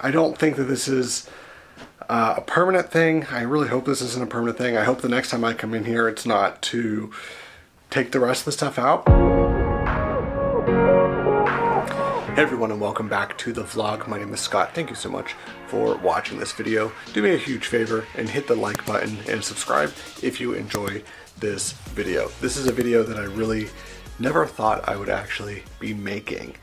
I don't think that this is a permanent thing. I really hope this isn't a permanent thing. I hope the next time I come in here, it's not to take the rest of the stuff out. Hey everyone, and welcome back to the vlog. My name is Scott. Thank you so much for watching this video. Do me a huge favor and hit the like button and subscribe if you enjoy this video. This is a video that I really never thought I would actually be making.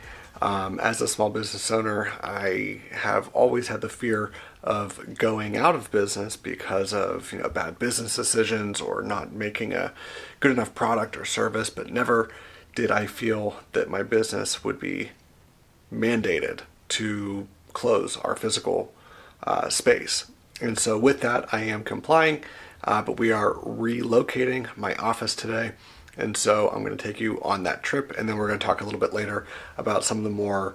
As a small business owner, I have always had the fear of going out of business because of bad business decisions or not making a good enough product or service, but never did I feel that my business would be mandated to close our physical space. And so with that, I am complying, but we are relocating my office today. And so I'm going to take you on that trip, and then we're going to talk a little bit later about some of the more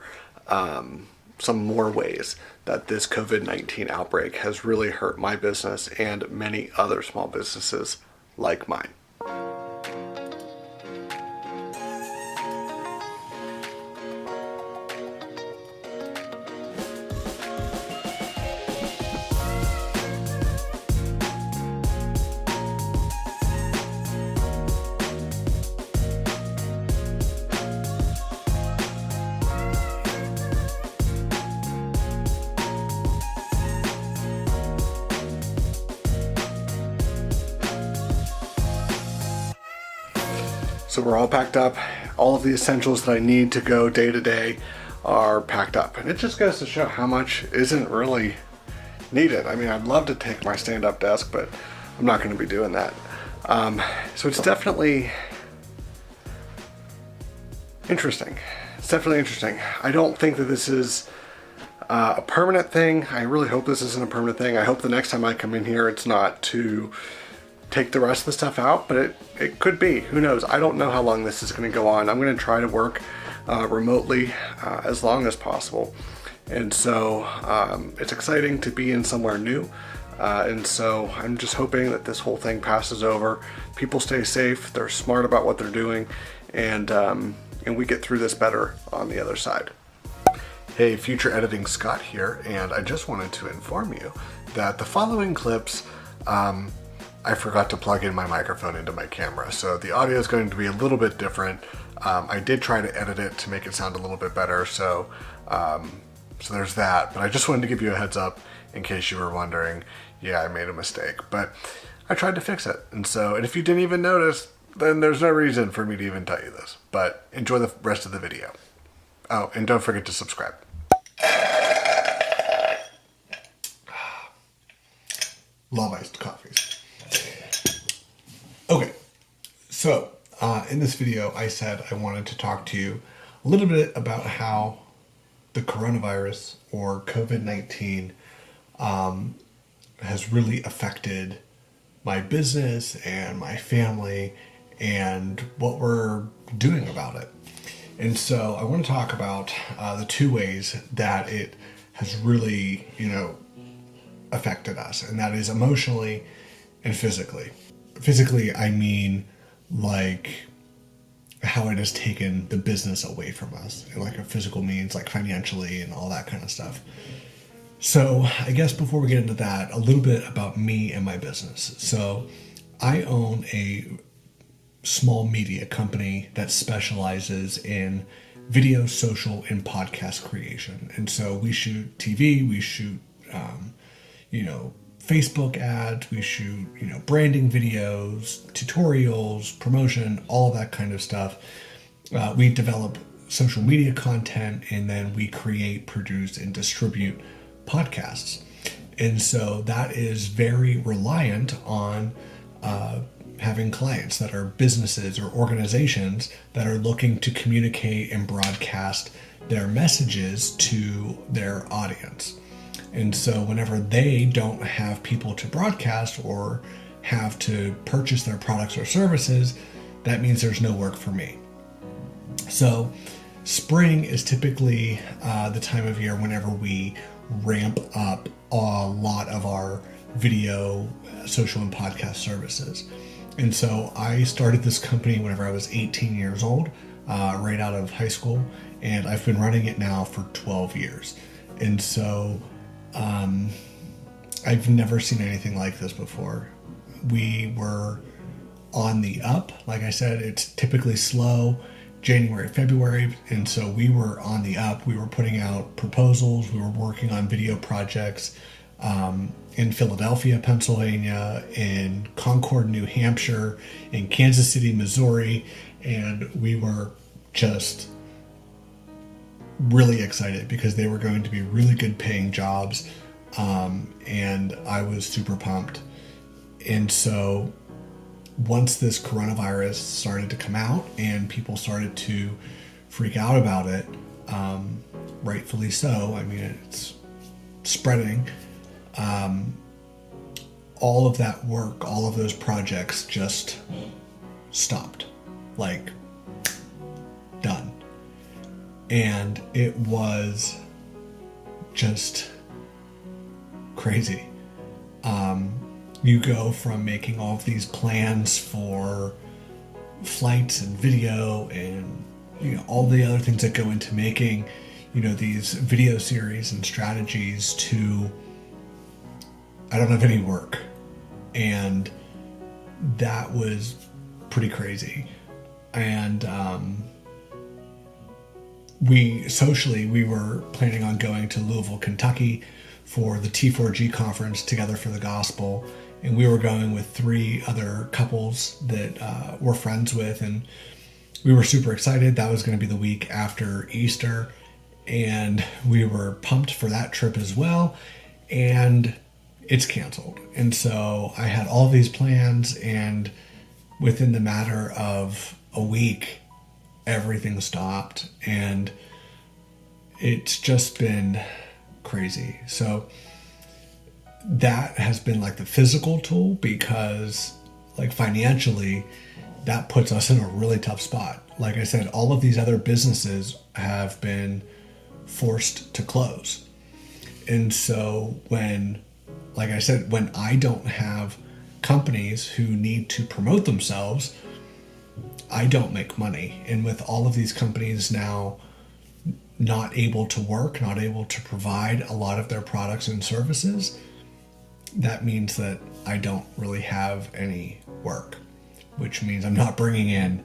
ways that this COVID-19 outbreak has really hurt my business and many other small businesses like mine. So we're all packed up. All of the essentials that I need to go day to day are packed up. And it just goes to show how much isn't really needed. I mean, I'd love to take my stand-up desk, but I'm not going to be doing that. So it's definitely interesting. It's definitely interesting. I don't think that this is a permanent thing. I really hope this isn't a permanent thing. I hope the next time I come in here, it's not to take the rest of the stuff out, but it could be. Who knows? I don't know how long this is going to go on. I'm going to try to work remotely as long as possible. And so it's exciting to be in somewhere new. And so I'm just hoping that this whole thing passes over. People stay safe. They're smart about what they're doing. And we get through this better on the other side. Hey, Future Editing Scott here. And I just wanted to inform you that the following clips, I forgot to plug in my microphone into my camera, so the audio is going to be a little bit different. I did try to edit it to make it sound a little bit better, so there's that. But I just wanted to give you a heads up in case you were wondering. Yeah, I made a mistake, but I tried to fix it. And if you didn't even notice, then there's no reason for me to even tell you this. But enjoy the rest of the video. Oh, and don't forget to subscribe. Love iced coffees. Okay, so in this video, I said I wanted to talk to you a little bit about how the coronavirus or COVID-19 has really affected my business and my family and what we're doing about it. And so I want to talk about the two ways that it has really, affected us, and that is emotionally and physically. Physically, I mean like how it has taken the business away from us, and like a physical means, like financially and all that kind of stuff. So I guess before we get into that, a little bit about me and my business. So I own a small media company that specializes in video, social, and podcast creation. And so we shoot TV, we shoot, Facebook ads, we shoot, branding videos, tutorials, promotion, all that kind of stuff. We develop social media content, and then we create, produce, and distribute podcasts. And so that is very reliant on having clients that are businesses or organizations that are looking to communicate and broadcast their messages to their audience. And so whenever they don't have people to broadcast or have to purchase their products or services, that means there's no work for me. So spring is typically the time of year whenever we ramp up a lot of our video, social, and podcast services. And so I started this company whenever I was 18 years old, right out of high school, and I've been running it now for 12 years. And so I've never seen anything like this before. We were on the up. Like I said, it's typically slow January, February, and so we were on the up. We were putting out proposals. We were working on video projects in Philadelphia, Pennsylvania, in Concord, New Hampshire, in Kansas City, Missouri, and we were just really excited because they were going to be really good paying jobs, and I was super pumped. And so once this coronavirus started to come out and people started to freak out about it, rightfully so, I mean, it's spreading, all of that work, all of those projects just stopped, like done. And it was just crazy. You go from making all of these plans for flights and video and, you know, all the other things that go into making, you know, these video series and strategies to, I don't have any work. And that was pretty crazy. And we were planning on going to Louisville, Kentucky for the T4G conference, Together for the Gospel. And we were going with 3 other couples that we're friends with. And we were super excited. That was going to be the week after Easter. And we were pumped for that trip as well. And it's canceled. And so I had all these plans, and within the matter of a week, everything stopped, and it's just been crazy. So that has been like the physical tool, because like financially that puts us in a really tough spot. Like I said, all of these other businesses have been forced to close. And so when, like I said, when I don't have companies who need to promote themselves, I don't make money. And with all of these companies now not able to work, not able to provide a lot of their products and services, that means that I don't really have any work, which means I'm not bringing in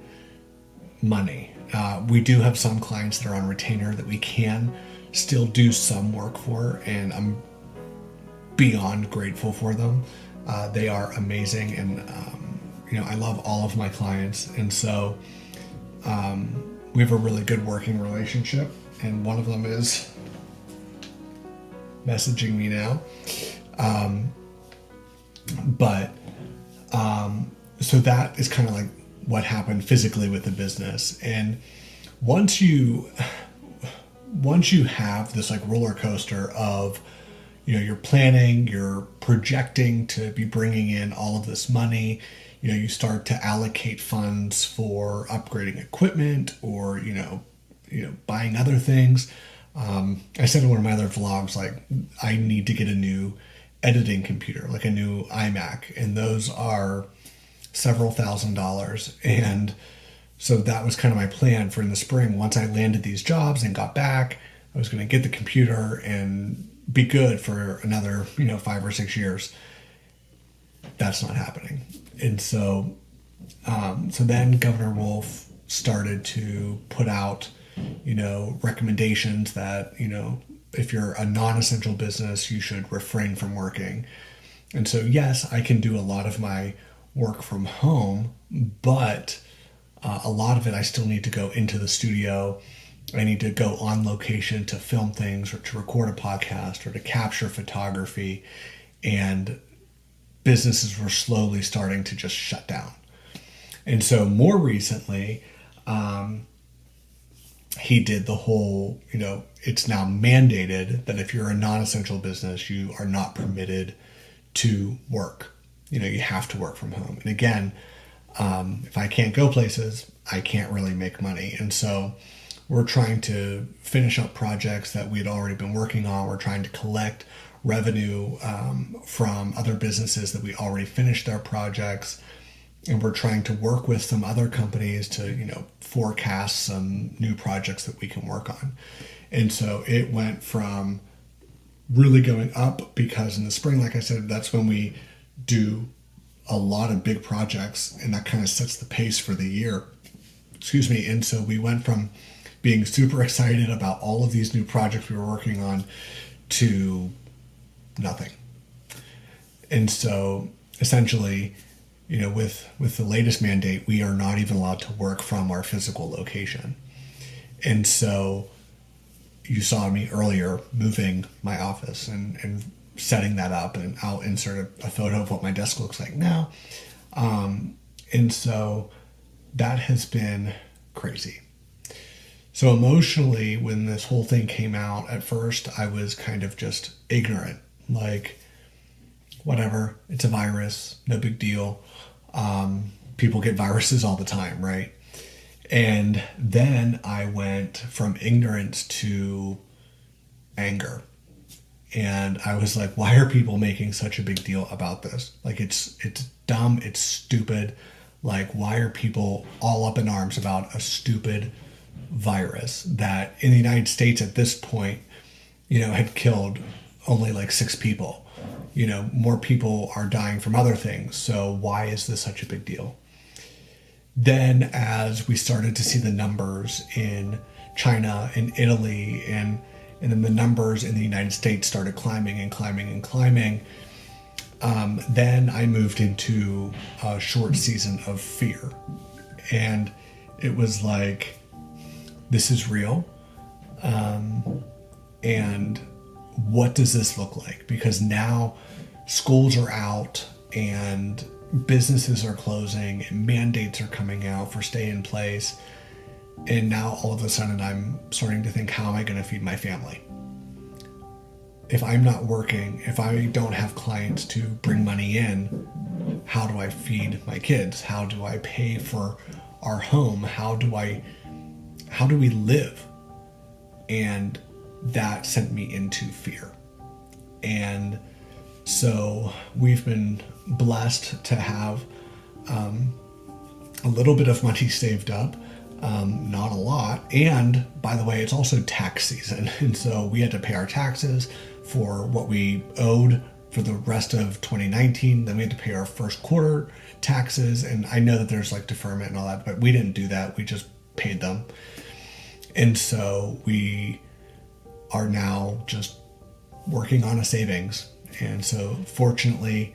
money. We do have some clients that are on retainer that we can still do some work for, and I'm beyond grateful for them. They are amazing, and I love all of my clients, and so we have a really good working relationship, and one of them is messaging me now. So that is kind of like what happened physically with the business. And once you have this like roller coaster of, you're planning, you're projecting to be bringing in all of this money, you start to allocate funds for upgrading equipment or, buying other things. I said in one of my other vlogs, like, I need to get a new editing computer, like a new iMac, and those are several $1,000s. And so that was kind of my plan for in the spring. Once I landed these jobs and got back, I was going to get the computer and be good for another, 5 or 6 years. That's not happening. And so then Governor Wolf started to put out, recommendations that, if you're a non-essential business, you should refrain from working. And so, yes, I can do a lot of my work from home, but a lot of it I still need to go into the studio. I need to go on location to film things or to record a podcast or to capture photography. And businesses were slowly starting to just shut down. And so more recently, he did the whole, it's now mandated that if you're a non-essential business, you are not permitted to work. You have to work from home. And again, if I can't go places, I can't really make money. And so we're trying to finish up projects that we had already been working on. We're trying to collect revenue from other businesses that we already finished their projects. And we're trying to work with some other companies to, forecast some new projects that we can work on. And so it went from really going up because in the spring, like I said, that's when we do a lot of big projects, and that kind of sets the pace for the year. Excuse me. And so we went from being super excited about all of these new projects we were working on to nothing. And so essentially, with the latest mandate, we are not even allowed to work from our physical location. And so you saw me earlier moving my office and setting that up, and I'll insert a photo of what my desk looks like now. And so that has been crazy. So emotionally, when this whole thing came out, at first I was kind of just ignorant, like, whatever, it's a virus, no big deal. People get viruses all the time, right? And then I went from ignorance to anger. And I was like, why are people making such a big deal about this? Like, it's dumb, it's stupid. Like, why are people all up in arms about a stupid virus that in the United States at this point, had killed only like 6 people? More people are dying from other things. So why is this such a big deal? Then as we started to see the numbers in China and Italy and then the numbers in the United States started climbing and climbing and climbing, then I moved into a short season of fear. And it was like, this is real. And what does this look like? Because now schools are out and businesses are closing and mandates are coming out for stay in place. And now all of a sudden I'm starting to think, how am I going to feed my family? If I'm not working, if I don't have clients to bring money in, how do I feed my kids? How do I pay for our home? How do we live? And that sent me into fear. And so we've been blessed to have a little bit of money saved up, not a lot. And by the way, it's also tax season. And so we had to pay our taxes for what we owed for the rest of 2019. Then we had to pay our first quarter taxes. And I know that there's like deferment and all that, but we didn't do that. We just paid them. And so we are now just working on a savings. And so fortunately,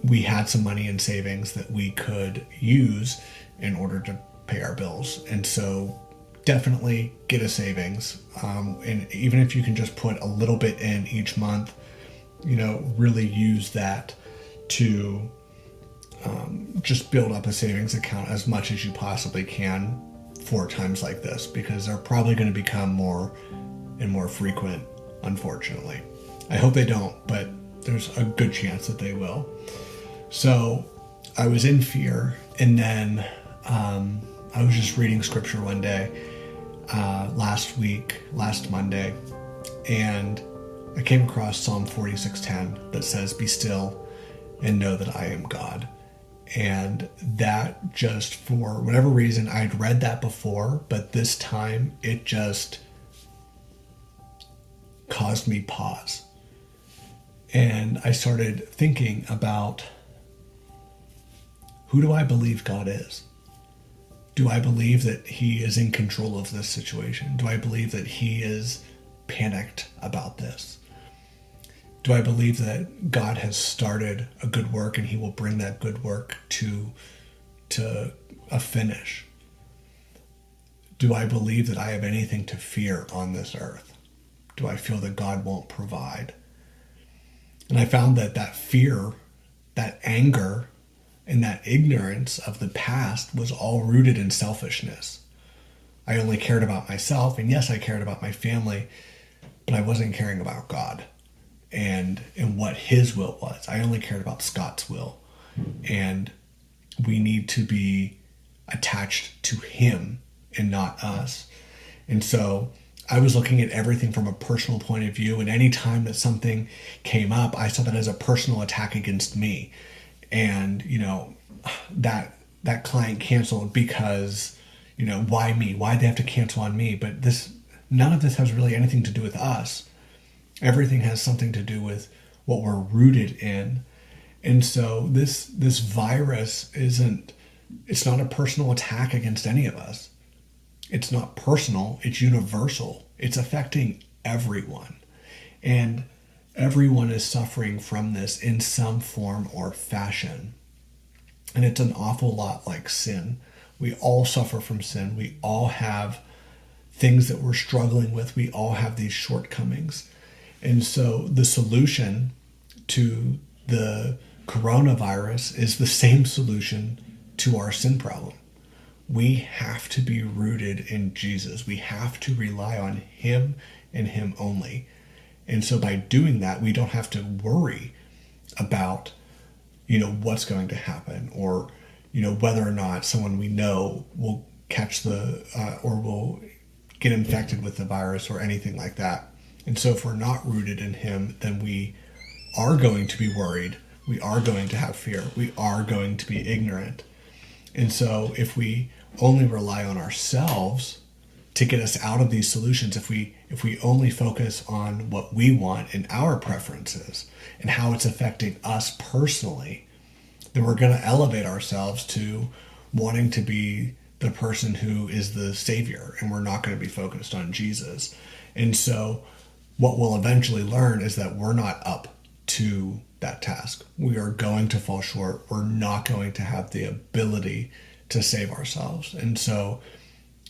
we had some money in savings that we could use in order to pay our bills. And so definitely get a savings. And even if you can just put a little bit in each month, really use that to just build up a savings account as much as you possibly can for times like this, because they're probably going to become more and more frequent, unfortunately. I hope they don't, but there's a good chance that they will. So I was in fear, and then I was just reading scripture one day, last Monday, and I came across Psalm 46:10 that says, "Be still and know that I am God." And that just, for whatever reason, I'd read that before, but this time it just caused me pause. And I started thinking about, who do I believe God is? Do I believe that He is in control of this situation? Do I believe that He is panicked about this? Do I believe that God has started a good work and He will bring that good work to a finish? Do I believe that I have anything to fear on this earth? Do I feel that God won't provide? And I found that fear, that anger, and that ignorance of the past was all rooted in selfishness. I only cared about myself, and yes, I cared about my family, but I wasn't caring about God and what His will was. I only cared about Scott's will. And we need to be attached to Him and not us. And so I was looking at everything from a personal point of view, and any time that something came up, I saw that as a personal attack against me. And, that client canceled because, why me? Why'd they have to cancel on me? But none of this has really anything to do with us. Everything has something to do with what we're rooted in. And so this virus it's not a personal attack against any of us. It's not personal, it's universal. It's affecting everyone. And everyone is suffering from this in some form or fashion. And it's an awful lot like sin. We all suffer from sin. We all have things that we're struggling with. We all have these shortcomings. And so the solution to the coronavirus is the same solution to our sin problem. We have to be rooted in Jesus. We have to rely on him and him only. And so by doing that, we don't have to worry about, what's going to happen, or, whether or not someone we know will catch or will get infected with the virus or anything like that. And so if we're not rooted in him, then we are going to be worried. We are going to have fear. We are going to be ignorant. And so if we only rely on ourselves to get us out of these solutions, if we only focus on what we want and our preferences and how it's affecting us personally, then we're going to elevate ourselves to wanting to be the person who is the savior, and we're not going to be focused on Jesus. And so what we'll eventually learn is that we're not up to that task. We are going to fall short. We're not going to have the ability to save ourselves. And so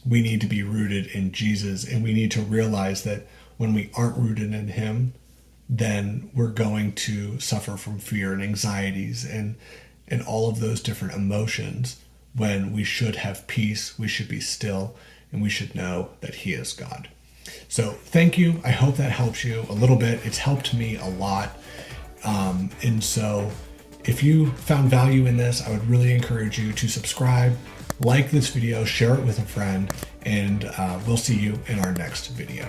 we need to be rooted in Jesus, and we need to realize that when we aren't rooted in him, then we're going to suffer from fear and anxieties and all of those different emotions, when we should have peace, we should be still, and we should know that he is God. So thank you. I hope that helps you a little bit. It's helped me a lot. And so if you found value in this, I would really encourage you to subscribe, like this video, share it with a friend, and we'll see you in our next video.